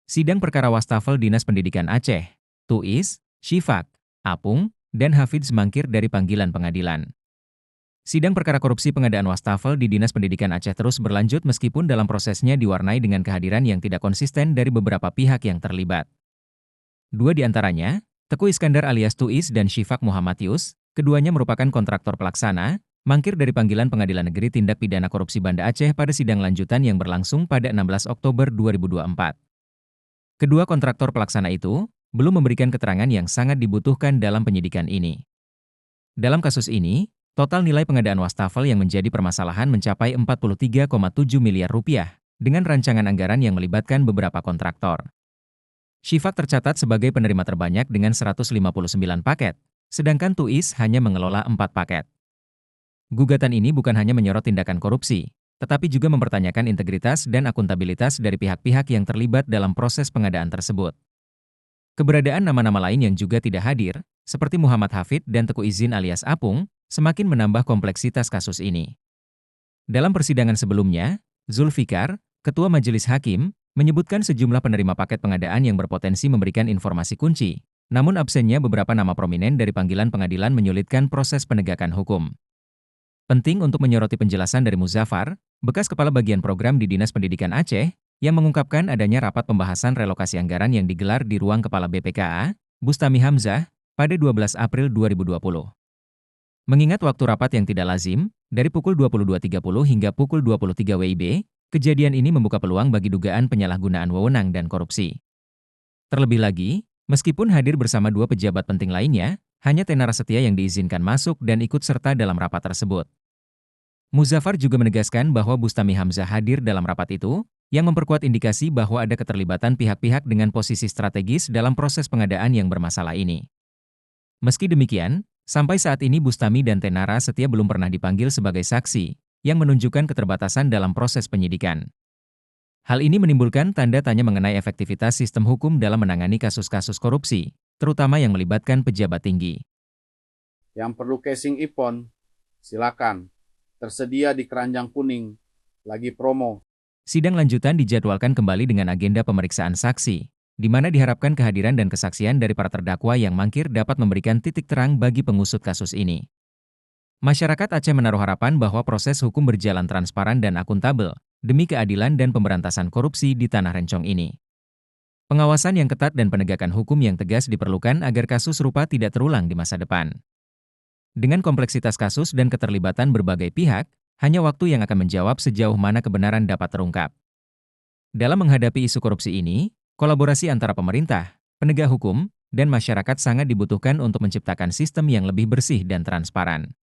Sidang perkara wastafel Dinas Pendidikan Aceh, Tuis, Syifak, Apung, dan Hafidz mangkir dari panggilan pengadilan. Sidang perkara korupsi pengadaan wastafel di Dinas Pendidikan Aceh terus berlanjut meskipun dalam prosesnya diwarnai dengan kehadiran yang tidak konsisten dari beberapa pihak yang terlibat. Dua di antaranya, Teku Iskandar alias Tuis dan Syifak Muhammadius, keduanya merupakan kontraktor pelaksana, mangkir dari panggilan Pengadilan Negeri Tindak Pidana Korupsi Banda Aceh pada sidang lanjutan yang berlangsung pada 16 Oktober 2024. Kedua kontraktor pelaksana itu belum memberikan keterangan yang sangat dibutuhkan dalam penyidikan ini. Dalam kasus ini, total nilai pengadaan wastafel yang menjadi permasalahan mencapai 43,7 miliar rupiah, dengan rancangan anggaran yang melibatkan beberapa kontraktor. Syifak tercatat sebagai penerima terbanyak dengan 159 paket, sedangkan Tuis hanya mengelola 4 paket. Gugatan ini bukan hanya menyorot tindakan korupsi, tetapi juga mempertanyakan integritas dan akuntabilitas dari pihak-pihak yang terlibat dalam proses pengadaan tersebut. Keberadaan nama-nama lain yang juga tidak hadir, seperti Muhammad Hafid dan Teku Izin alias Apung, semakin menambah kompleksitas kasus ini. Dalam persidangan sebelumnya, Zulfikar, Ketua Majelis Hakim, menyebutkan sejumlah penerima paket pengadaan yang berpotensi memberikan informasi kunci, namun absennya beberapa nama prominen dari panggilan pengadilan menyulitkan proses penegakan hukum. Penting untuk menyoroti penjelasan dari Muzaffar, bekas Kepala Bagian Program di Dinas Pendidikan Aceh, yang mengungkapkan adanya rapat pembahasan relokasi anggaran yang digelar di ruang Kepala BPKA, Bustami Hamzah, pada 12 April 2020. Mengingat waktu rapat yang tidak lazim, dari pukul 22.30 hingga pukul 23 WIB, kejadian ini membuka peluang bagi dugaan penyalahgunaan wewenang dan korupsi. Terlebih lagi, meskipun hadir bersama dua pejabat penting lainnya, hanya Tenara Setia yang diizinkan masuk dan ikut serta dalam rapat tersebut. Muzaffar juga menegaskan bahwa Bustami Hamzah hadir dalam rapat itu, yang memperkuat indikasi bahwa ada keterlibatan pihak-pihak dengan posisi strategis dalam proses pengadaan yang bermasalah ini. Meski demikian, sampai saat ini Bustami dan Tenara Setia belum pernah dipanggil sebagai saksi, yang menunjukkan keterbatasan dalam proses penyidikan. Hal ini menimbulkan tanda tanya mengenai efektivitas sistem hukum dalam menangani kasus-kasus korupsi, terutama yang melibatkan pejabat tinggi. Yang perlu casing iPhone, silakan. Tersedia di keranjang kuning, lagi promo. Sidang lanjutan dijadwalkan kembali dengan agenda pemeriksaan saksi, di mana diharapkan kehadiran dan kesaksian dari para terdakwa yang mangkir dapat memberikan titik terang bagi pengusut kasus ini. Masyarakat Aceh menaruh harapan bahwa proses hukum berjalan transparan dan akuntabel, demi keadilan dan pemberantasan korupsi di Tanah Rencong ini. Pengawasan yang ketat dan penegakan hukum yang tegas diperlukan agar kasus serupa tidak terulang di masa depan. Dengan kompleksitas kasus dan keterlibatan berbagai pihak, hanya waktu yang akan menjawab sejauh mana kebenaran dapat terungkap. Dalam menghadapi isu korupsi ini, kolaborasi antara pemerintah, penegak hukum, dan masyarakat sangat dibutuhkan untuk menciptakan sistem yang lebih bersih dan transparan.